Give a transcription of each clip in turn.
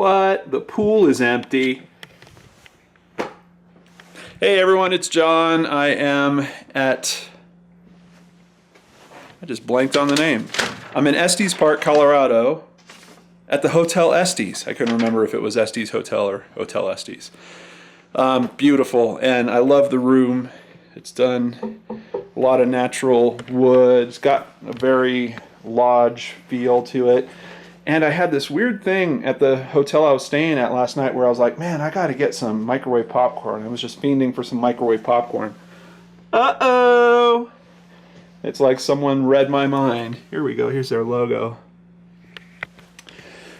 What? The pool is empty. Hey everyone, it's John. I just blanked on the name. I'm in Estes Park, Colorado, at the Hotel Estes. I couldn't remember if it was Estes Hotel or Hotel Estes. Beautiful, and I love the room. It's done a lot of natural wood. It's got a very lodge feel to it. And I had this weird thing at the hotel I was staying at last night where I was like, man, I gotta get some microwave popcorn. I was just fiending for some microwave popcorn. Uh-oh! It's like someone read my mind. Here we go, here's their logo.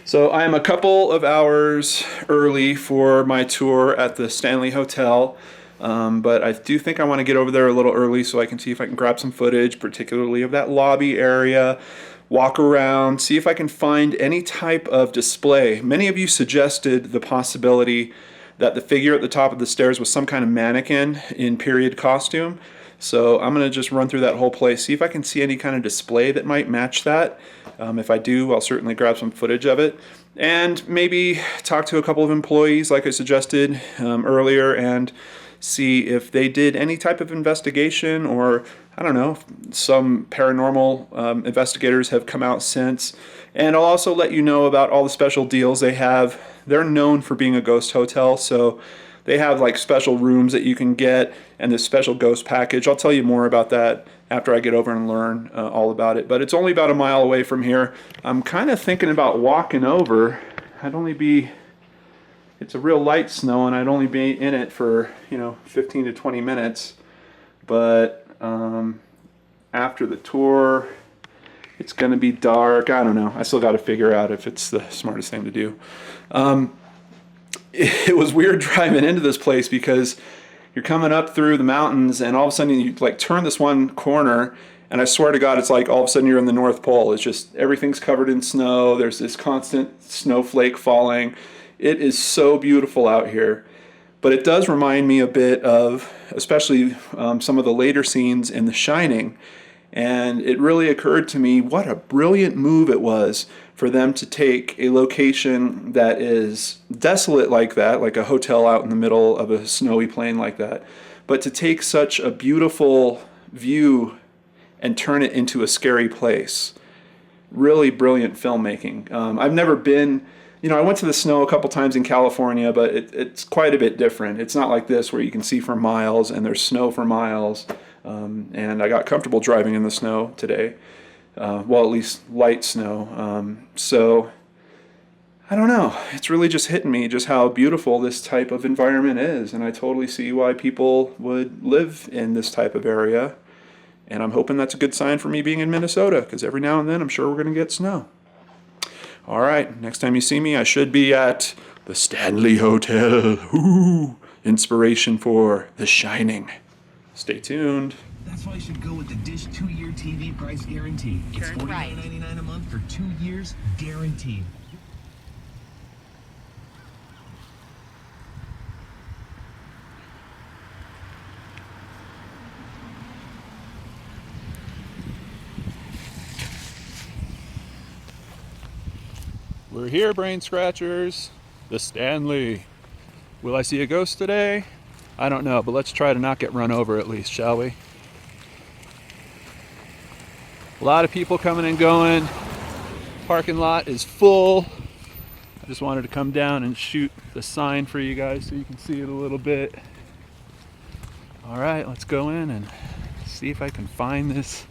So I am a couple of hours early for my tour at the Stanley Hotel. But I do think I want to get over there a little early so I can see if I can grab some footage, particularly of that lobby area. Walk around, see if I can find any type of display. Many of you suggested the possibility that the figure at the top of the stairs was some kind of mannequin in period costume. So I'm going to just run through that whole place, see if I can see any kind of display that might match that. If I do, I'll certainly grab some footage of it. And maybe talk to a couple of employees like I suggested earlier and see if they did any type of investigation, or I don't know, some paranormal investigators have come out since. And I'll also let you know about all the special deals they have. They're known for being a ghost hotel, so they have like special rooms that you can get and this special ghost package. I'll tell you more about that after I get over and learn all about it. But it's only about a mile away from here. I'm kind of thinking about walking over. It's a real light snow and I'd only be in it for, 15 to 20 minutes. But after the tour, it's going to be dark. I don't know. I still got to figure out if it's the smartest thing to do. It was weird driving into this place because you're coming up through the mountains and all of a sudden you like turn this one corner and I swear to God, it's like all of a sudden you're in the North Pole. It's just everything's covered in snow. There's this constant snowflake falling. It is so beautiful out here. But it does remind me a bit of, especially some of the later scenes in The Shining. And it really occurred to me what a brilliant move it was for them to take a location that is desolate like that, like a hotel out in the middle of a snowy plain like that, but to take such a beautiful view and turn it into a scary place. Really brilliant filmmaking. I've never been... I went to the snow a couple times in California, but it's quite a bit different. It's not like this where you can see for miles and there's snow for miles. And I got comfortable driving in the snow today. Well, at least light snow. So, I don't know. It's really just hitting me just how beautiful this type of environment is. And I totally see why people would live in this type of area. And I'm hoping that's a good sign for me being in Minnesota, because every now and then I'm sure we're going to get snow. All right, next time you see me, I should be at the Stanley Hotel. Ooh, inspiration for The Shining. Stay tuned. That's why you should go with the Dish 2-year TV price guarantee. It's $49.99 a month for 2 years, guaranteed. We're here, brain scratchers. The Stanley. Will I see a ghost today? I don't know, but let's try to not get run over at least, shall we? A lot of people coming and going. Parking lot is full. I just wanted to come down and shoot the sign for you guys so you can see it a little bit. All right, let's go in and see if I can find this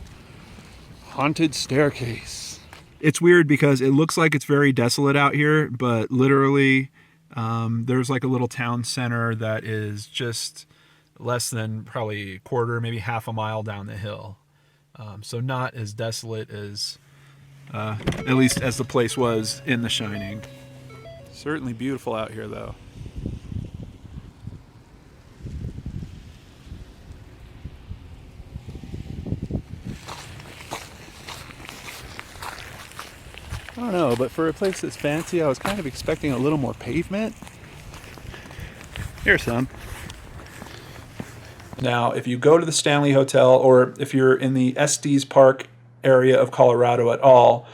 haunted staircase. It's weird because it looks like it's very desolate out here, but literally there's like a little town center that is just less than probably a quarter, maybe half a mile down the hill. So not as desolate as, at least as the place was in The Shining. Certainly beautiful out here though. I don't know, but for a place that's fancy, I was kind of expecting a little more pavement. Here's some. Now, if you go to the Stanley Hotel, or if you're in the Estes Park area of Colorado at all,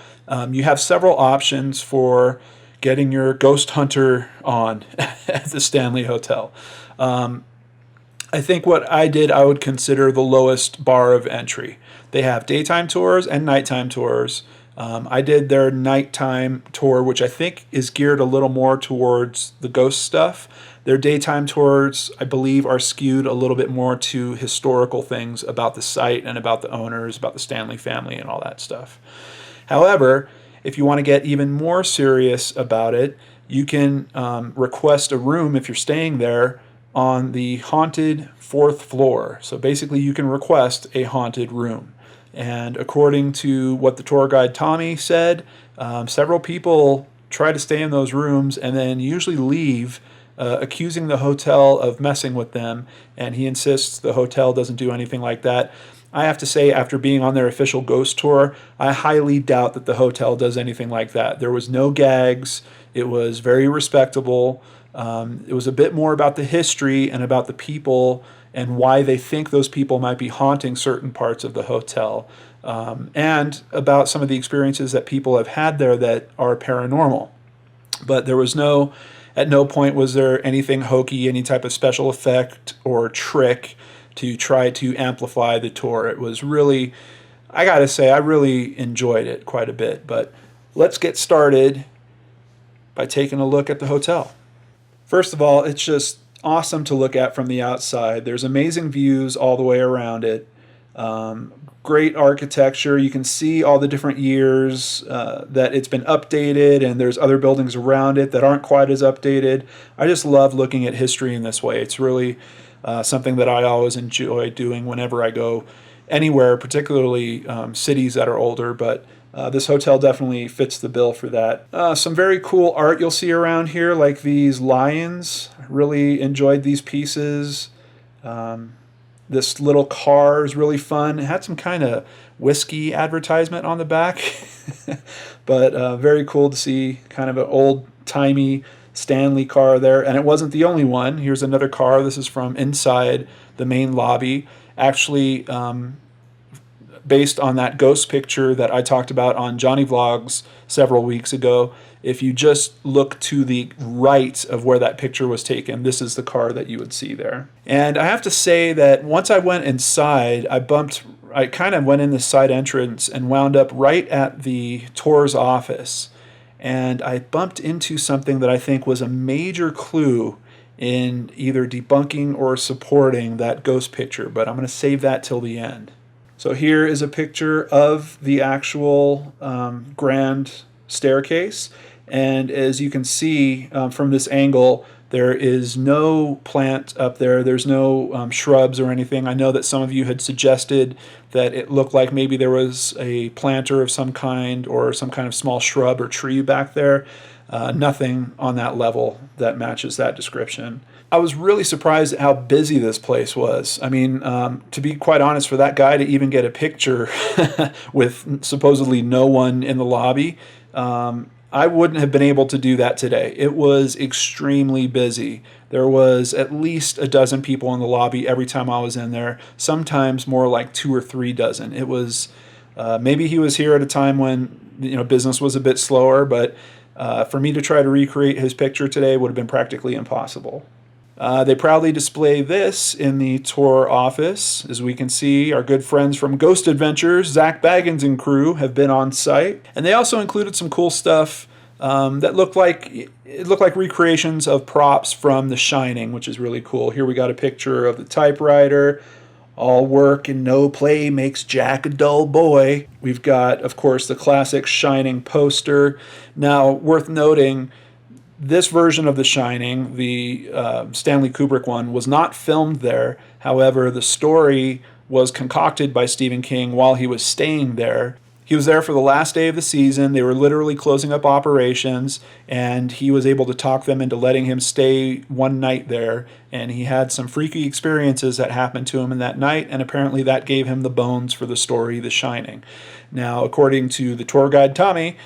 you have several options for getting your ghost hunter on at the Stanley Hotel. I think what I did, I would consider the lowest bar of entry. They have daytime tours and nighttime tours. I did their nighttime tour, which I think is geared a little more towards the ghost stuff. Their daytime tours, I believe, are skewed a little bit more to historical things about the site and about the owners, about the Stanley family and all that stuff. However, if you want to get even more serious about it, you can request a room if you're staying there on the haunted 4th floor. So basically you can request a haunted room. And according to what the tour guide Tommy said, several people try to stay in those rooms and then usually leave accusing the hotel of messing with them. And he insists the hotel doesn't do anything like that. I have to say, after being on their official ghost tour, I highly doubt that the hotel does anything like that. There was no gags. It was very respectable. It was a bit more about the history and about the people and why they think those people might be haunting certain parts of the hotel, and about some of the experiences that people have had there that are paranormal. But there was at no point was there anything hokey, any type of special effect or trick to try to amplify the tour. It was really, I gotta say, I really enjoyed it quite a bit. But let's get started by taking a look at the hotel. First of all, it's just awesome to look at from the outside. There's amazing views all the way around it. Great architecture. You can see all the different years that it's been updated, and there's other buildings around it that aren't quite as updated. I just love looking at history in this way. It's really something that I always enjoy doing whenever I go anywhere, particularly cities that are older, but this hotel definitely fits the bill for that. Some very cool art you'll see around here, like these lions. I really enjoyed these pieces. This little car is really fun. It had some kind of whiskey advertisement on the back, but very cool to see kind of an old-timey Stanley car there. And it wasn't the only one. Here's another car. This is from inside the main lobby. Actually, based on that ghost picture that I talked about on Johnny Vlogs several weeks ago, if you just look to the right of where that picture was taken, this is the car that you would see there. And I have to say that once I went inside, I kind of went in the side entrance and wound up right at the tour's office. And I bumped into something that I think was a major clue in either debunking or supporting that ghost picture, but I'm going to save that till the end. So here is a picture of the actual grand staircase, and as you can see from this angle, there is no plant up there. There's no shrubs or anything. I know that some of you had suggested that it looked like maybe there was a planter of some kind or some kind of small shrub or tree back there. Nothing on that level that matches that description. I was really surprised at how busy this place was. I mean, to be quite honest, for that guy to even get a picture with supposedly no one in the lobby, I wouldn't have been able to do that today. It was extremely busy. There was at least a dozen people in the lobby every time I was in there, sometimes more like 2 or 3 dozen. It was, maybe he was here at a time when business was a bit slower, but for me to try to recreate his picture today would have been practically impossible. They proudly display this in the tour office. As we can see, our good friends from Ghost Adventures, Zach Baggins and crew, have been on site. And they also included some cool stuff that looked like recreations of props from The Shining, which is really cool. Here we got a picture of the typewriter. All work and no play makes Jack a dull boy. We've got, of course, the classic Shining poster. Now, worth noting, this version of The Shining, the Stanley Kubrick one, was not filmed there. However, the story was concocted by Stephen King while he was staying there. He was there for the last day of the season. They were literally closing up operations, and he was able to talk them into letting him stay one night there. And he had some freaky experiences that happened to him in that night, and apparently that gave him the bones for the story, The Shining. Now, according to the tour guide Tommy,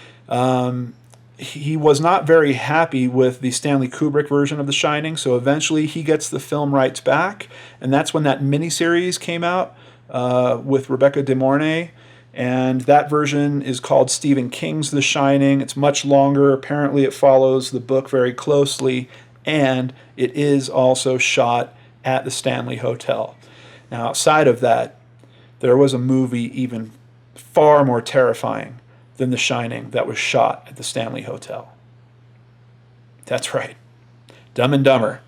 he was not very happy with the Stanley Kubrick version of The Shining, so eventually he gets the film rights back, and that's when that miniseries came out with Rebecca De Mornay, And that version is called Stephen King's The Shining. It's much longer. Apparently it follows the book very closely, and it is also shot at the Stanley Hotel. Now, outside of that, there was a movie even far more terrifying than The Shining that was shot at the Stanley Hotel. That's right. Dumb and Dumber.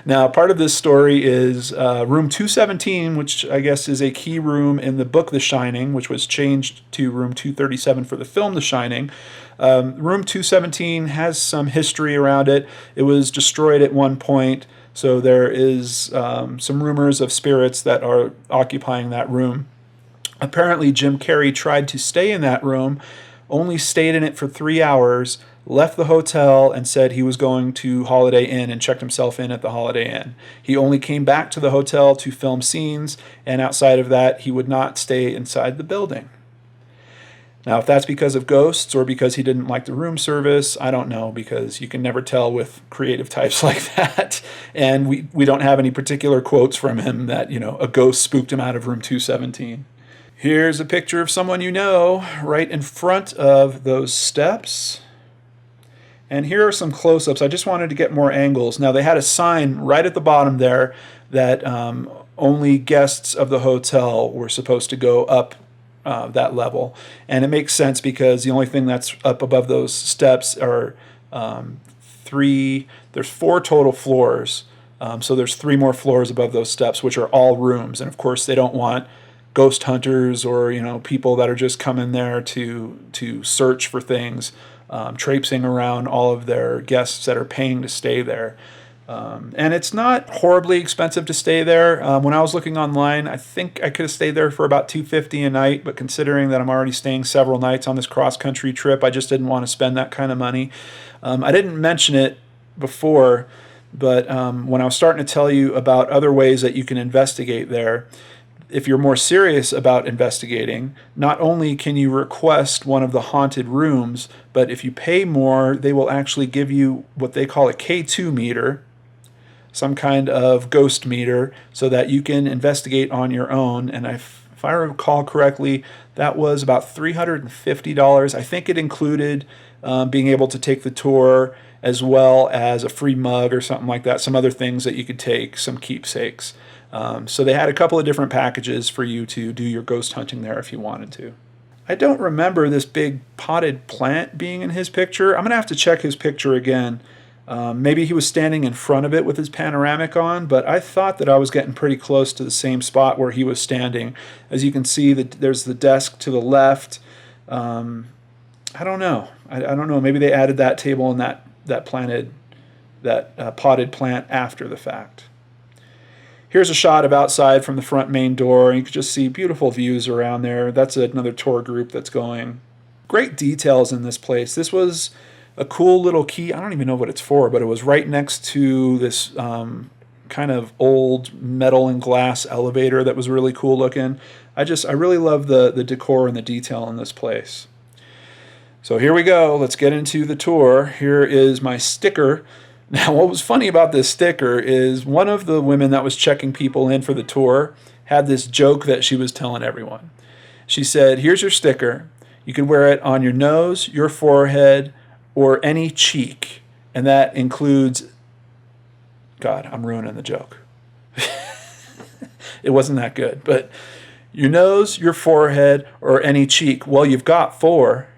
Now, part of this story is room 217, which I guess is a key room in the book The Shining, which was changed to room 237 for the film The Shining. Room 217 has some history around it. It was destroyed at one point, so there is some rumors of spirits that are occupying that room. Apparently, Jim Carrey tried to stay in that room, only stayed in it for 3 hours, left the hotel and said he was going to Holiday Inn and checked himself in at the Holiday Inn. He only came back to the hotel to film scenes, and outside of that, he would not stay inside the building. Now, if that's because of ghosts or because he didn't like the room service, I don't know, because you can never tell with creative types like that. And we don't have any particular quotes from him that, a ghost spooked him out of room 217. Here's a picture of someone you know right in front of those steps. And here are some close-ups. I just wanted to get more angles. Now, they had a sign right at the bottom there that only guests of the hotel were supposed to go up that level. And it makes sense because the only thing that's up above those steps are there's 4 total floors. So there's 3 more floors above those steps, which are all rooms. And, of course, they don't want ghost hunters or, people that are just coming there to search for things, traipsing around all of their guests that are paying to stay there. And it's not horribly expensive to stay there. When I was looking online, I think I could have stayed there for about $250 a night, but considering that I'm already staying several nights on this cross-country trip, I just didn't want to spend that kind of money. I didn't mention it before, but when I was starting to tell you about other ways that you can investigate there, if you're more serious about investigating, not only can you request one of the haunted rooms, but if you pay more, they will actually give you what they call a K2 meter, some kind of ghost meter, so that you can investigate on your own. And if I recall correctly, that was about $350. I think it included being able to take the tour as well as a free mug or something like that, some other things that you could take, some keepsakes. So they had a couple of different packages for you to do your ghost hunting there if you wanted to. I don't remember this big potted plant being in his picture. I'm going to have to check his picture again. Maybe he was standing in front of it with his panoramic on, but I thought that I was getting pretty close to the same spot where he was standing. As you can see, there's the desk to the left. I don't know. I don't know. Maybe they added that table and that potted plant after the fact. Here's a shot of outside from the front main door. You can just see beautiful views around there. That's another tour group that's going. Great details in this place. This was a cool little key. I don't even know what it's for, but it was right next to this kind of old metal and glass elevator that was really cool looking. I really love the decor and the detail in this place. So here we go. Let's get into the tour. Here is my sticker. Now, what was funny about this sticker is one of the women that was checking people in for the tour had this joke that she was telling everyone. She said, here's your sticker. You can wear it on your nose, your forehead, or any cheek. And that includes... God, I'm ruining the joke. It wasn't that good. But your nose, your forehead, or any cheek. Well, you've got 4.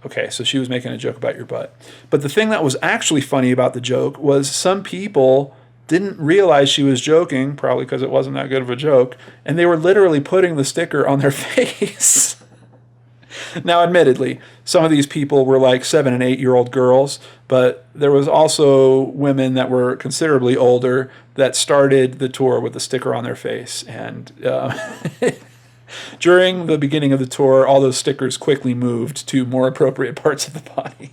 Okay, so she was making a joke about your butt. But the thing that was actually funny about the joke was some people didn't realize she was joking, probably because it wasn't that good of a joke, and they were literally putting the sticker on their face. Now, admittedly, some of these people were like 7- and 8-year-old girls, but there was also women that were considerably older that started the tour with a sticker on their face. And during the beginning of the tour, all those stickers quickly moved to more appropriate parts of the body.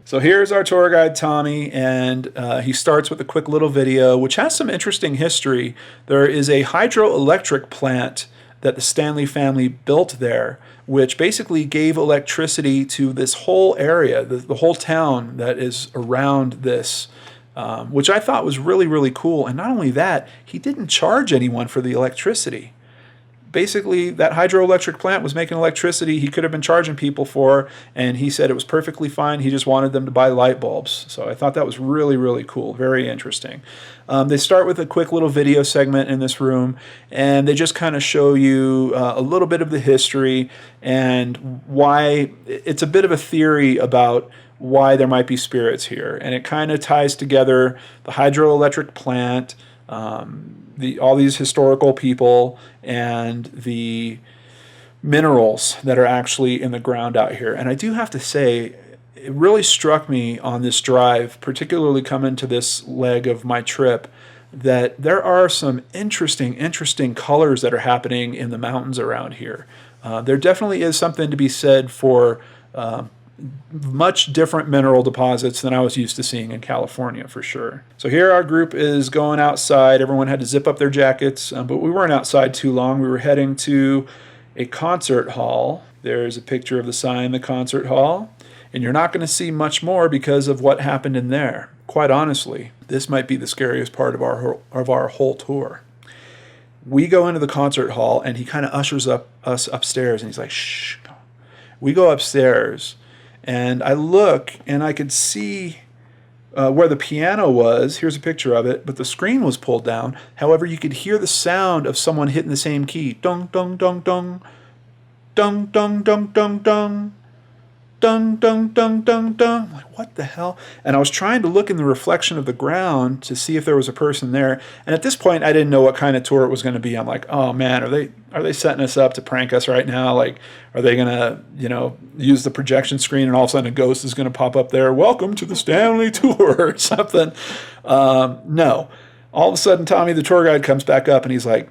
So here's our tour guide, Tommy, and he starts with a quick little video, which has some interesting history. There is a hydroelectric plant that the Stanley family built there, which basically gave electricity to this whole area, the whole town that is around this, which I thought was really, really cool. And not only that, he didn't charge anyone for the electricity. basically that hydroelectric plant was making electricity he could have been charging people for, and he said it was perfectly fine. He just wanted them to buy light bulbs. So I thought that was really, really cool, very interesting. They start with a quick little video segment in this room, and they just kind of show you a little bit of the history and why. It's a bit of a theory about why there might be spirits here, and it kind of ties together the hydroelectric plant, all these historical people, and the minerals that are actually in the ground out here. And I do have to say, it really struck me on this drive, particularly coming to this leg of my trip, that there are some interesting colors that are happening in the mountains around here. There definitely is something to be said for much different mineral deposits than I was used to seeing in California, for sure. So here our group is going outside. Everyone had to zip up their jackets, but we weren't outside too long. We were heading to a concert hall. There's a picture of the sign, the concert hall, and you're not going to see much more because of what happened in there. Quite honestly, this might be the scariest part of our whole tour. We go into the concert hall, and he kind of ushers us upstairs, and he's like, shh. We go upstairs, and I look, and I could see where the piano was. Here's a picture of it, but the screen was pulled down. However, you could hear the sound of someone hitting the same key. Dong, dong, dong, dong. Dong, dong, dong, dong, dong. Dong, dong, dong, dong, dong. I'm like, what the hell? And I was trying to look in the reflection of the ground to see if there was a person there. And at this point, I didn't know what kind of tour it was going to be. I'm like, oh man, are they setting us up to prank us right now? Like, are they going to, use the projection screen and all of a sudden a ghost is going to pop up there? Welcome to the Stanley tour or something. No. All of a sudden, Tommy, the tour guide, comes back up and he's like,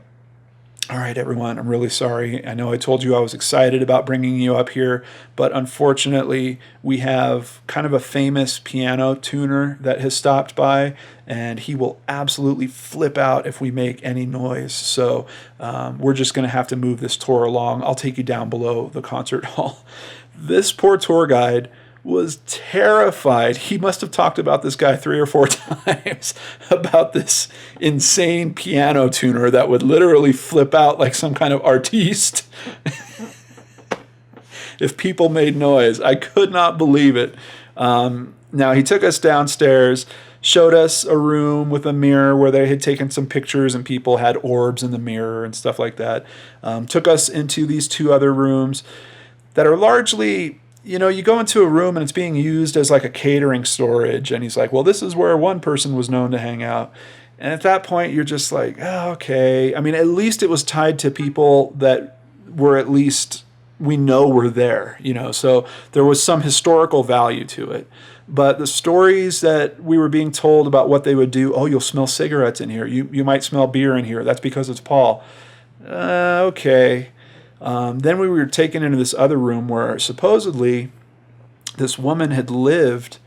all right, everyone, I'm really sorry. I know I told you I was excited about bringing you up here, but unfortunately, we have kind of a famous piano tuner that has stopped by, and he will absolutely flip out if we make any noise. So we're just going to have to move this tour along. I'll take you down below the concert hall. This poor tour guide was terrified. He must have talked about this guy 3 or 4 times about this insane piano tuner that would literally flip out like some kind of artiste if people made noise. I could not believe it. Now, he took us downstairs, showed us a room with a mirror where they had taken some pictures and people had orbs in the mirror and stuff like that. Took us into these 2 other rooms that are largely... you go into a room and it's being used as like a catering storage. And he's like, well, this is where one person was known to hang out. And at that point, you're just like, oh, okay. I mean, at least it was tied to people that were at least we know were there, So there was some historical value to it. But the stories that we were being told about what they would do, oh, you'll smell cigarettes in here. You might smell beer in here. That's because it's Paul. Okay. Then we were taken into this other room where supposedly this woman had lived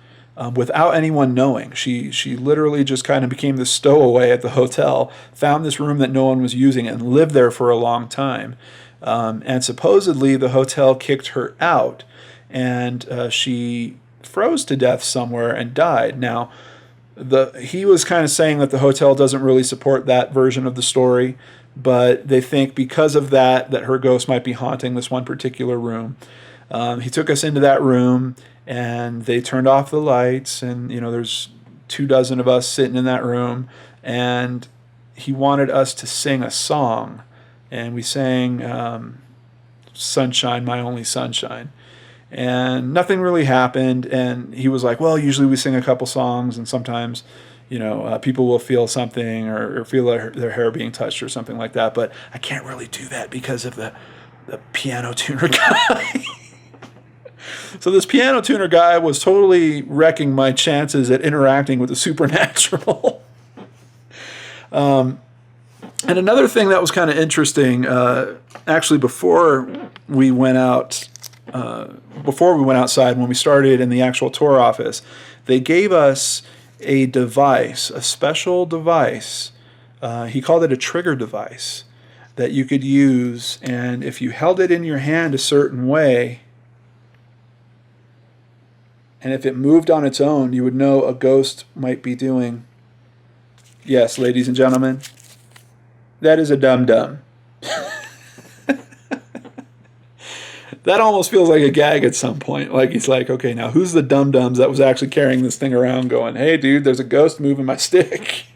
without anyone knowing. She literally just kind of became the stowaway at the hotel, found this room that no one was using, and lived there for a long time. And supposedly the hotel kicked her out, and she froze to death somewhere and died. Now, he was kind of saying that the hotel doesn't really support that version of the story, but they think because of that her ghost might be haunting this one particular room. He took us into that room, and they turned off the lights, and there's 24 of us sitting in that room, and he wanted us to sing a song, and we sang Sunshine, My Only Sunshine. And nothing really happened, and he was like, well, usually we sing a couple songs, and sometimes people will feel something or feel their hair being touched or something like that. But I can't really do that because of the piano tuner guy. So this piano tuner guy was totally wrecking my chances at interacting with the supernatural. And another thing that was kind of interesting, actually before we went outside, when we started in the actual tour office, they gave us a device, a special device. He called it a trigger device that you could use, and if you held it in your hand a certain way, and if it moved on its own, you would know a ghost might be doing. Yes, ladies and gentlemen, that is a dum-dum. That almost feels like a gag at some point. Like he's like, okay, now who's the dum-dums that was actually carrying this thing around going, hey, dude, there's a ghost moving my stick.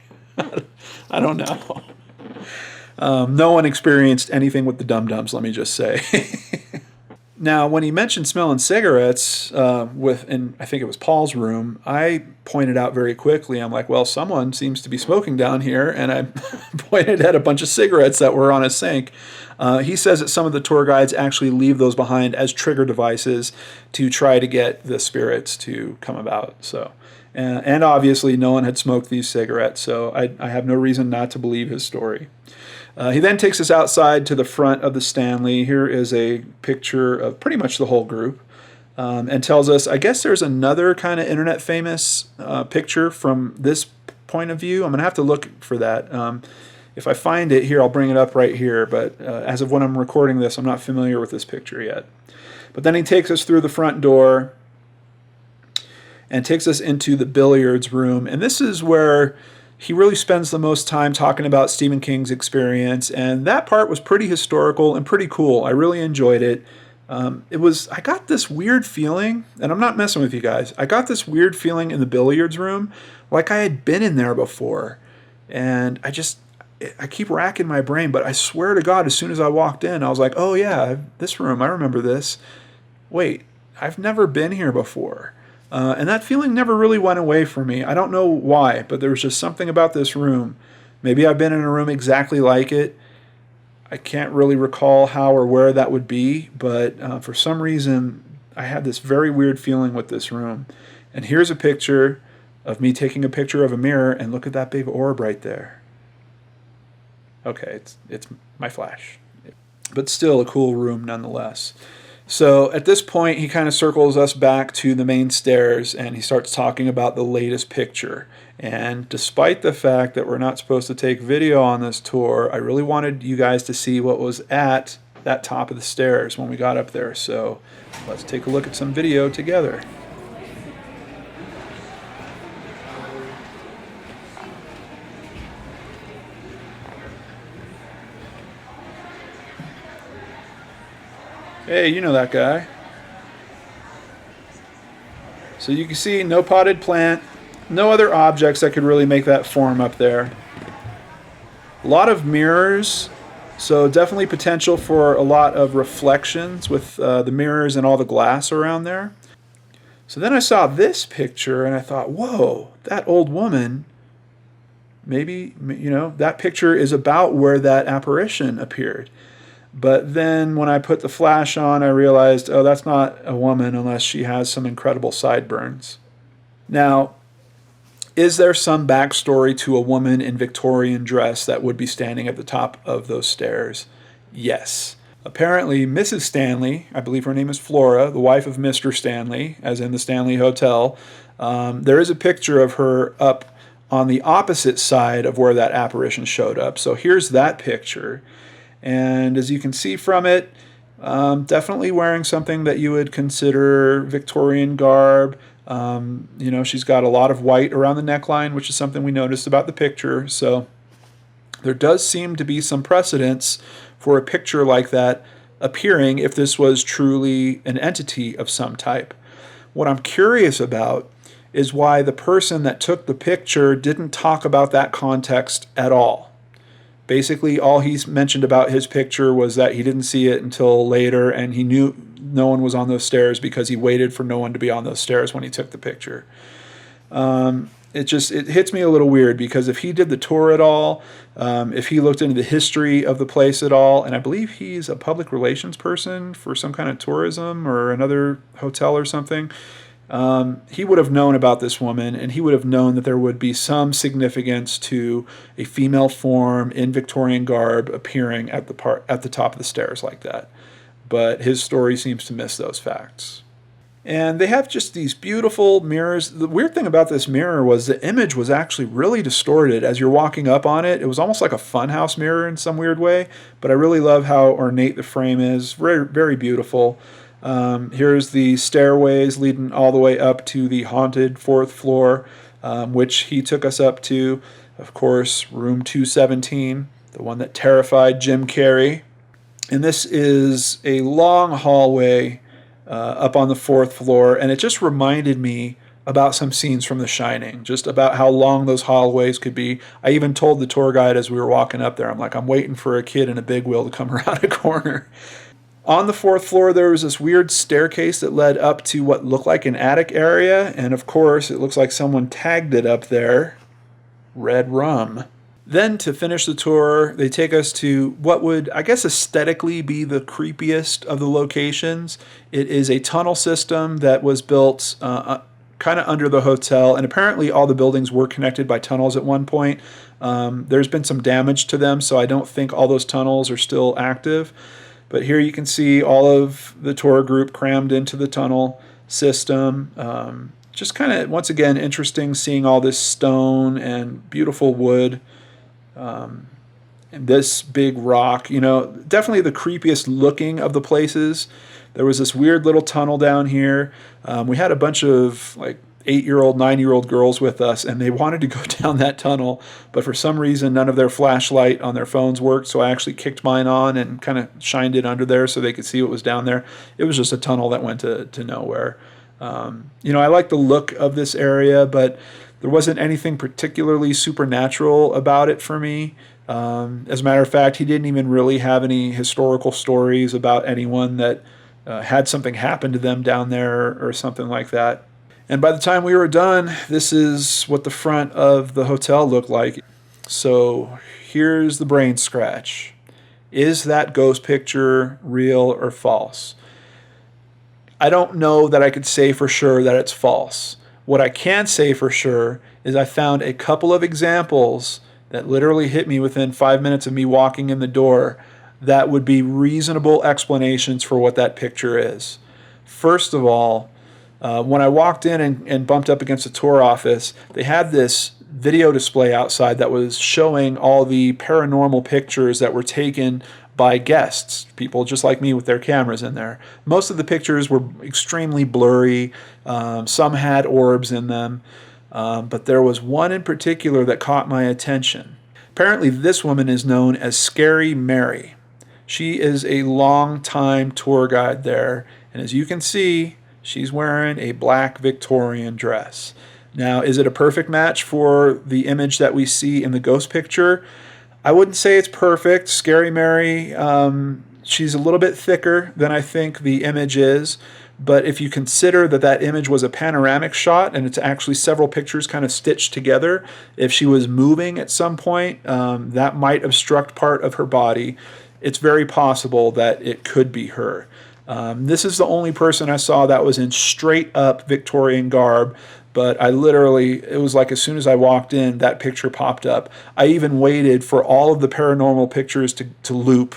I don't know. No one experienced anything with the dum-dums, let me just say. Now, when he mentioned smelling cigarettes in, I think it was Paul's room, I pointed out very quickly, I'm like, well, someone seems to be smoking down here, and I pointed at a bunch of cigarettes that were on a sink. He says that some of the tour guides actually leave those behind as trigger devices to try to get the spirits to come about. So, and obviously no one had smoked these cigarettes, so I have no reason not to believe his story. He then takes us outside to the front of the Stanley. Here is a picture of pretty much the whole group, and tells us, I guess there's another kind of internet famous picture from this point of view. I'm going to have to look for that. If I find it here, I'll bring it up right here, but as of when I'm recording this, I'm not familiar with this picture yet. But then he takes us through the front door and takes us into the billiards room, and this is where he really spends the most time talking about Stephen King's experience, and that part was pretty historical and pretty cool. I really enjoyed it. I got this weird feeling, and I'm not messing with you guys, I got this weird feeling in the billiards room like I had been in there before, and I keep racking my brain, but I swear to God, as soon as I walked in, I was like, oh yeah, this room, I remember this. Wait, I've never been here before. And that feeling never really went away from me. I don't know why, but there was just something about this room. Maybe I've been in a room exactly like it. I can't really recall how or where that would be, but for some reason, I had this very weird feeling with this room. And here's a picture of me taking a picture of a mirror, and look at that big orb right there. Okay, it's my flash. But still a cool room nonetheless. So at this point, he kind of circles us back to the main stairs, and he starts talking about the latest picture. And despite the fact that we're not supposed to take video on this tour, I really wanted you guys to see what was at that top of the stairs when we got up there. So let's take a look at some video together. Hey, you know that guy. So you can see no potted plant, no other objects that could really make that form up there. A lot of mirrors, so definitely potential for a lot of reflections with the mirrors and all the glass around there. So then I saw this picture and I thought, whoa, that old woman, maybe, that picture is about where that apparition appeared. But then when I put the flash on, I realized, oh, that's not a woman unless she has some incredible sideburns. Now, is there some backstory to a woman in Victorian dress that would be standing at the top of those stairs? Yes. Apparently, Mrs. Stanley, I believe her name is Flora, the wife of Mr. Stanley, as in the Stanley Hotel, there is a picture of her up on the opposite side of where that apparition showed up. So here's that picture. And as you can see from it, definitely wearing something that you would consider Victorian garb. She's got a lot of white around the neckline, which is something we noticed about the picture. So there does seem to be some precedence for a picture like that appearing if this was truly an entity of some type. What I'm curious about is why the person that took the picture didn't talk about that context at all. Basically, all he's mentioned about his picture was that he didn't see it until later, and he knew no one was on those stairs because he waited for no one to be on those stairs when he took the picture. It hits me a little weird because if he did the tour at all, if he looked into the history of the place at all, and I believe he's a public relations person for some kind of tourism or another hotel or something, he would have known about this woman, and he would have known that there would be some significance to a female form in Victorian garb appearing at the top of the stairs like that. But his story seems to miss those facts. And they have just these beautiful mirrors. The weird thing about this mirror was the image was actually really distorted as you're walking up on it. It was almost like a funhouse mirror in some weird way, but I really love how ornate the frame is. Very, very beautiful. Here's the stairways leading all the way up to the haunted 4th floor, which he took us up to. Of course, room 217, the one that terrified Jim Carrey. And this is a long hallway up on the 4th floor, and it just reminded me about some scenes from The Shining, just about how long those hallways could be. I even told the tour guide as we were walking up there, I'm like, I'm waiting for a kid in a big wheel to come around a corner. On the 4th floor, there was this weird staircase that led up to what looked like an attic area, and of course, it looks like someone tagged it up there, Red Rum. Then, to finish the tour, they take us to what would, I guess, aesthetically be the creepiest of the locations. It is a tunnel system that was built kind of under the hotel, and apparently all the buildings were connected by tunnels at one point. There's been some damage to them, so I don't think all those tunnels are still active. But here you can see all of the tour group crammed into the tunnel system. Just kind of, once again, interesting seeing all this stone and beautiful wood. And this big rock, definitely the creepiest looking of the places. There was this weird little tunnel down here. We had a bunch of 8-year-old, 9-year-old girls with us, and they wanted to go down that tunnel, but for some reason none of their flashlight on their phones worked, so I actually kicked mine on and kind of shined it under there so they could see what was down there. It was just a tunnel that went to nowhere. I like the look of this area, but there wasn't anything particularly supernatural about it for me. As a matter of fact, he didn't even really have any historical stories about anyone that had something happen to them down there or something like that. And by the time we were done, this is what the front of the hotel looked like. So here's the BrainScratch. Is that ghost picture real or false? I don't know that I could say for sure that it's false. What I can say for sure is I found a couple of examples that literally hit me within 5 minutes of me walking in the door that would be reasonable explanations for what that picture is. First of all, when I walked in and bumped up against the tour office, they had this video display outside that was showing all the paranormal pictures that were taken by guests, people just like me with their cameras in there. Most of the pictures were extremely blurry. Some had orbs in them, but there was one in particular that caught my attention. Apparently this woman is known as Scary Mary. She is a long-time tour guide there, and as you can see, she's wearing a black Victorian dress. Now, is it a perfect match for the image that we see in the ghost picture? I wouldn't say it's perfect. Scary Mary, she's a little bit thicker than I think the image is, but if you consider that that image was a panoramic shot and it's actually several pictures kind of stitched together, if she was moving at some point, that might obstruct part of her body. It's very possible that it could be her. This is the only person I saw that was in straight up Victorian garb, but it was like as soon as I walked in, that picture popped up. I even waited for all of the paranormal pictures to loop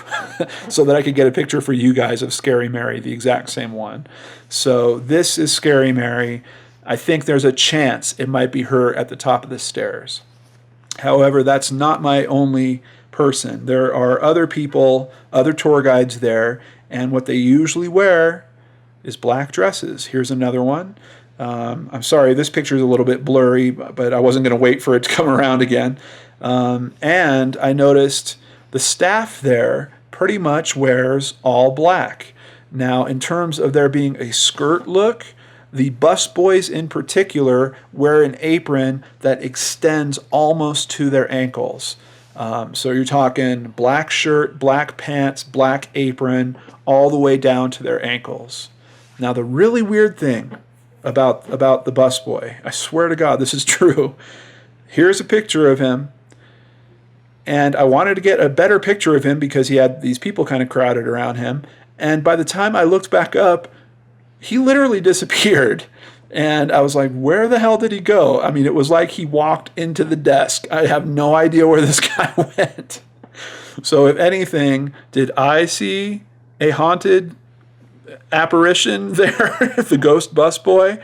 so that I could get a picture for you guys of Scary Mary, the exact same one. So this is Scary Mary. I think there's a chance it might be her at the top of the stairs. However, that's not my only person. There are other people, other tour guides there, and what they usually wear is black dresses. Here's another one. I'm sorry, this picture is a little bit blurry, but I wasn't going to wait for it to come around again. And I noticed the staff there pretty much wears all black. Now, in terms of there being a skirt look, the busboys in particular wear an apron that extends almost to their ankles. So you're talking black shirt, black pants, black apron, all the way down to their ankles. Now, the really weird thing about the busboy, I swear to God, this is true. Here's a picture of him, and I wanted to get a better picture of him because he had these people kind of crowded around him, and by the time I looked back up, he literally disappeared. And I was like, where the hell did he go? I mean, it was like he walked into the desk. I have no idea where this guy went. So if anything, did I see a haunted apparition there, the ghost busboy?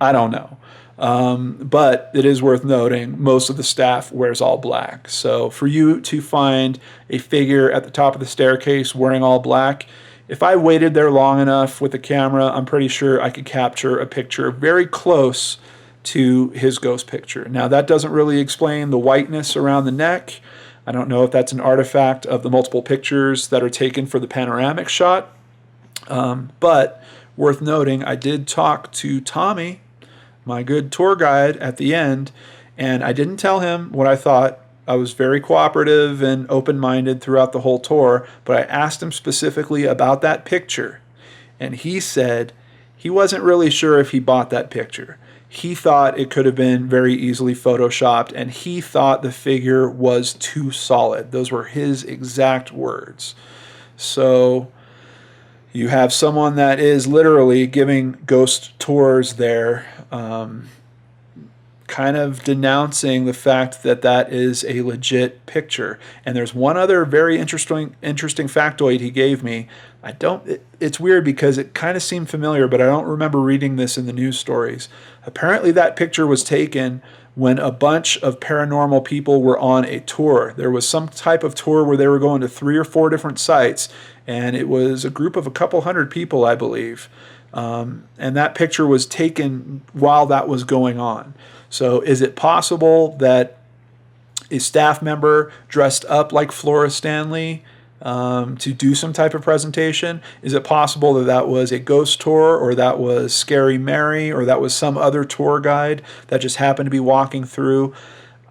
I don't know. But it is worth noting, most of the staff wears all black. So for you to find a figure at the top of the staircase wearing all black, if I waited there long enough with the camera, I'm pretty sure I could capture a picture very close to his ghost picture. Now, that doesn't really explain the whiteness around the neck. I don't know if that's an artifact of the multiple pictures that are taken for the panoramic shot. But worth noting, I did talk to Tommy, my good tour guide, at the end, and I didn't tell him what I thought. I was very cooperative and open-minded throughout the whole tour, but I asked him specifically about that picture, and he said he wasn't really sure if he bought that picture. He thought it could have been very easily photoshopped, and he thought the figure was too solid. Those were his exact words. So you have someone that is literally giving ghost tours there, kind of denouncing the fact that that is a legit picture. And there's one other very interesting factoid he gave me. It's weird because it kind of seemed familiar, but I don't remember reading this in the news stories. Apparently that picture was taken when a bunch of paranormal people were on a tour. There was some type of tour where they were going to 3 or 4 different sites, and it was a group of a couple hundred people, I believe. And that picture was taken while that was going on. So is it possible that a staff member dressed up like Flora Stanley to do some type of presentation? Is it possible that that was a ghost tour, or that was Scary Mary, or that was some other tour guide that just happened to be walking through?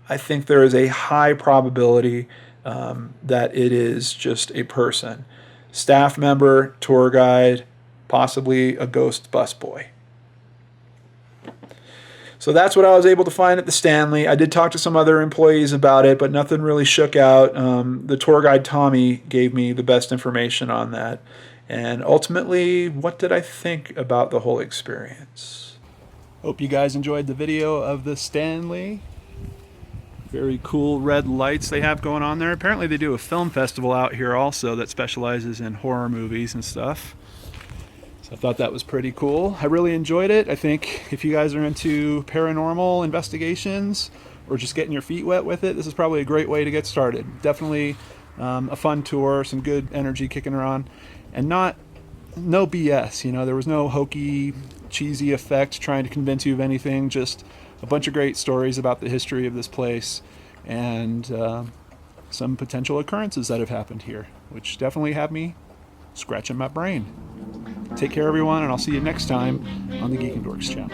I think there is a high probability that it is just a person. Staff member, tour guide, possibly a ghost busboy. So that's what I was able to find at the Stanley. I did talk to some other employees about it, but nothing really shook out. The tour guide, Tommy, gave me the best information on that. And ultimately, what did I think about the whole experience? Hope you guys enjoyed the video of the Stanley. Very cool red lights they have going on there. Apparently they do a film festival out here also that specializes in horror movies and stuff. I thought that was pretty cool. I really enjoyed it. I think if you guys are into paranormal investigations or just getting your feet wet with it, this is probably a great way to get started. Definitely a fun tour, some good energy kicking around, and no BS. You know, there was no hokey, cheesy effect trying to convince you of anything. Just a bunch of great stories about the history of this place and some potential occurrences that have happened here, which definitely have me scratching my brain. Take care, everyone, and I'll see you next time on the Geek and Dorks channel.